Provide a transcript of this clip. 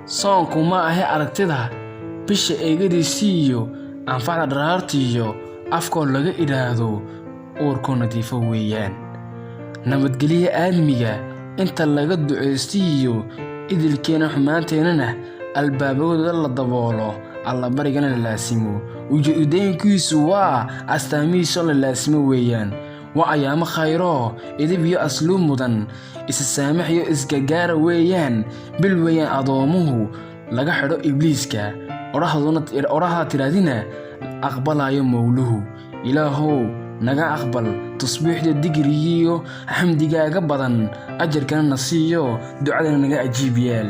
soonku ma ahe aragtida bisha eegadiisiyo anfacda dharaartiyo afkood laga idhaahdo uurkoo nadiifo weeyaan nabadgelyo aadmiga inta laga duceystiyo idilkeena xumaanteennana albaabadooda la daboolo alla barigana la laasimo ujeedooyinkiisu waa astaamihiisa la laasimo weeyaan waa ayaamo khayro idib iyo asluub mudan isa saamax iyo isgagaara weeyaan bil weeyaan adoomuhu laga xidho ibliiska oraha tiraadina aqbalayo mawluhu ilaahow naga aqbal tasbiixda digriyo xamdigaaga badan ajarkana nasiiyo ducadana naga ajiib yeel